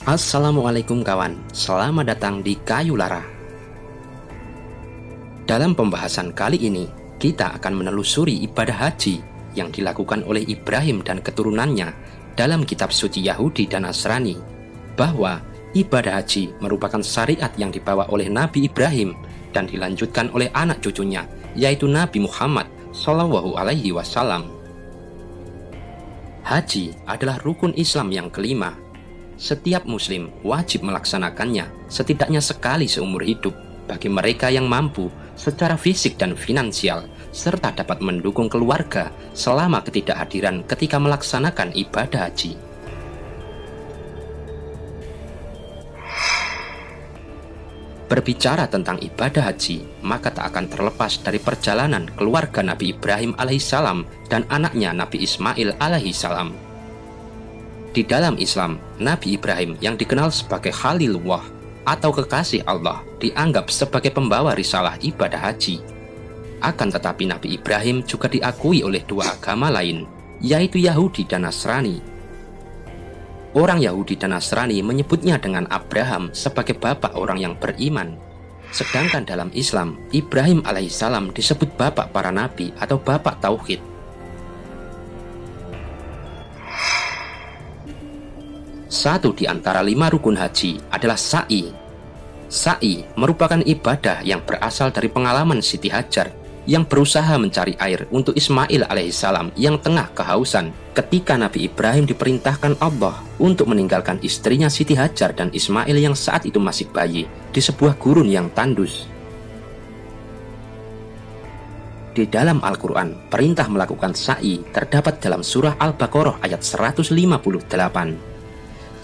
Assalamualaikum kawan, selamat datang di Kayu Lara. Dalam pembahasan kali ini, kita akan menelusuri ibadah haji yang dilakukan oleh Ibrahim dan keturunannya dalam kitab suci Yahudi dan Nasrani, bahwa ibadah haji merupakan syariat yang dibawa oleh Nabi Ibrahim dan dilanjutkan oleh anak cucunya, yaitu Nabi Muhammad SAW. Haji adalah rukun Islam yang kelima. Setiap muslim wajib melaksanakannya setidaknya sekali seumur hidup bagi mereka yang mampu secara fisik dan finansial, serta dapat mendukung keluarga selama ketidakhadiran ketika melaksanakan ibadah haji. Berbicara tentang ibadah haji, maka tak akan terlepas dari perjalanan keluarga Nabi Ibrahim alaihissalam dan anaknya Nabi Ismail alaihissalam. Di dalam Islam, Nabi Ibrahim yang dikenal sebagai Khalilullah atau kekasih Allah dianggap sebagai pembawa risalah ibadah haji. Akan tetapi Nabi Ibrahim juga diakui oleh dua agama lain, yaitu Yahudi dan Nasrani. Orang Yahudi dan Nasrani menyebutnya dengan Abraham sebagai bapak orang yang beriman. Sedangkan dalam Islam, Ibrahim alaihissalam disebut bapak para nabi atau bapak tauhid. Satu di antara 5 rukun haji adalah sa'i. Sa'i merupakan ibadah yang berasal dari pengalaman Siti Hajar yang berusaha mencari air untuk Ismail alaihissalam yang tengah kehausan ketika Nabi Ibrahim diperintahkan Allah untuk meninggalkan istrinya Siti Hajar dan Ismail yang saat itu masih bayi di sebuah gurun yang tandus. Di dalam Al-Quran, perintah melakukan sa'i terdapat dalam surah Al-Baqarah ayat 158.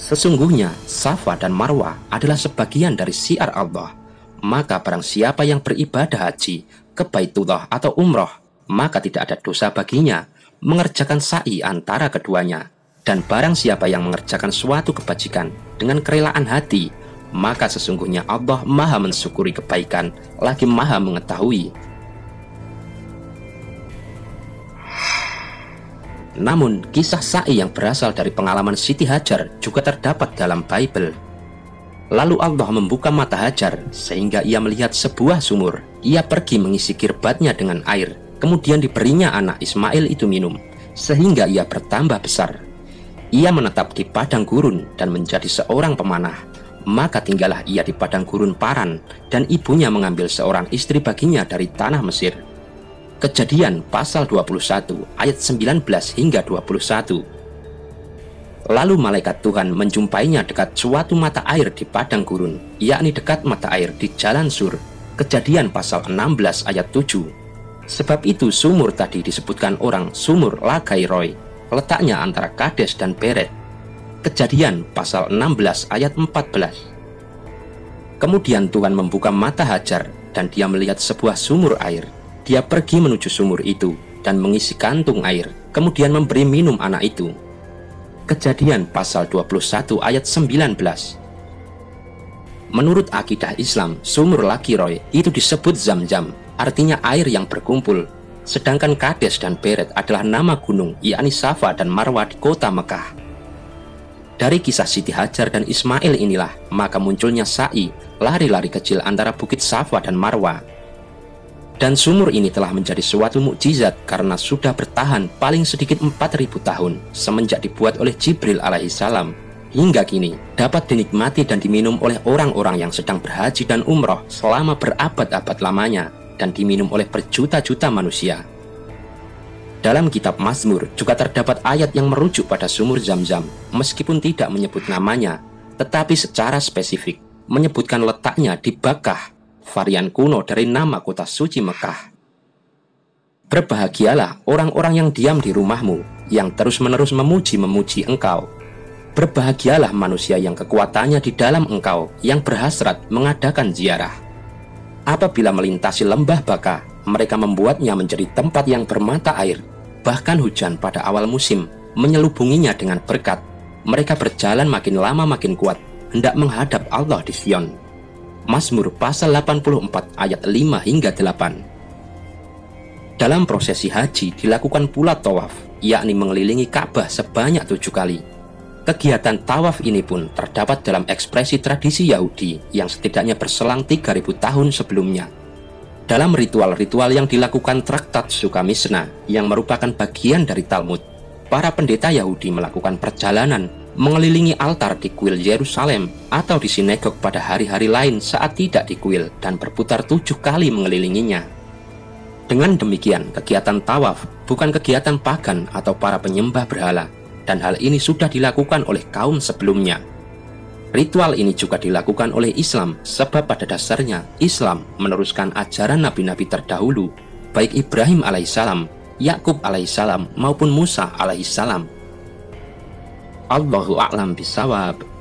Sesungguhnya Safa dan Marwah adalah sebagian dari syiar Allah. Maka barang siapa yang beribadah haji ke Baitullah atau umroh, maka tidak ada dosa baginya mengerjakan sa'i antara keduanya. Dan barang siapa yang mengerjakan suatu kebajikan dengan kerelaan hati, maka sesungguhnya Allah maha mensyukuri kebaikan, lagi maha mengetahui. Namun, kisah sa'i yang berasal dari pengalaman Siti Hajar juga terdapat dalam Bible. Lalu Allah membuka mata Hajar sehingga ia melihat sebuah sumur. Ia pergi mengisi kirbatnya dengan air, kemudian diberinya anak Ismail itu minum, sehingga ia bertambah besar. Ia menetap di padang gurun dan menjadi seorang pemanah. Maka tinggallah ia di padang gurun Paran, dan ibunya mengambil seorang istri baginya dari tanah Mesir. Kejadian pasal 21 ayat 19 hingga 21. Lalu malaikat Tuhan menjumpainya dekat suatu mata air di padang gurun, yakni dekat mata air di jalan Sur. Kejadian pasal 16 ayat 7. Sebab itu sumur tadi disebutkan orang sumur Lagai Roy, letaknya antara Kades dan Beret. Kejadian pasal 16 ayat 14. Kemudian Tuhan membuka mata Hajar dan dia melihat sebuah sumur air. Dia pergi menuju sumur itu dan mengisi kantung air, kemudian memberi minum anak itu. Kejadian pasal 21 ayat 19. Menurut akidah Islam, sumur Lakiroy itu disebut Zam-Zam, artinya air yang berkumpul. Sedangkan Kades dan Beret adalah nama gunung, yakni Safa dan Marwah di kota Mekah. Dari kisah Siti Hajar dan Ismail inilah maka munculnya sa'i, lari-lari kecil antara bukit Safa dan Marwah. Dan sumur ini telah menjadi suatu mukjizat karena sudah bertahan paling sedikit 4.000 tahun semenjak dibuat oleh Jibril alaihissalam. Hingga kini dapat dinikmati dan diminum oleh orang-orang yang sedang berhaji dan umroh selama berabad-abad lamanya, dan diminum oleh berjuta-juta manusia. Dalam kitab Mazmur juga terdapat ayat yang merujuk pada sumur Zam-Zam, meskipun tidak menyebut namanya, tetapi secara spesifik menyebutkan letaknya di Bakkah, varian kuno dari nama kota suci Mekah. Berbahagialah orang-orang yang diam di rumahmu, yang terus-menerus memuji engkau. Berbahagialah manusia yang kekuatannya di dalam engkau, yang berhasrat mengadakan ziarah. Apabila melintasi lembah Bakkah, mereka membuatnya menjadi tempat yang bermata air. Bahkan hujan pada awal musim menyelubunginya dengan berkat. Mereka berjalan makin lama makin kuat, hendak menghadap Allah di Sion. Mazmur pasal 84 ayat 5 hingga 8. Dalam prosesi haji dilakukan pula tawaf, yakni mengelilingi Ka'bah sebanyak 7 kali. Kegiatan tawaf ini pun terdapat dalam ekspresi tradisi Yahudi yang setidaknya berselang 3000 tahun sebelumnya. Dalam ritual-ritual yang dilakukan Traktat Suka Misna yang merupakan bagian dari Talmud, para pendeta Yahudi melakukan perjalanan mengelilingi altar di kuil Yerusalem atau di sinagog pada hari-hari lain saat tidak di kuil dan berputar 7 kali mengelilinginya. Dengan demikian, kegiatan tawaf bukan kegiatan pagan atau para penyembah berhala, dan hal ini sudah dilakukan oleh kaum sebelumnya. Ritual ini juga dilakukan oleh Islam, sebab pada dasarnya Islam meneruskan ajaran nabi-nabi terdahulu, baik Ibrahim alaihissalam, Yakub alaihissalam maupun Musa alaihissalam. Allahu a'lam bishawab.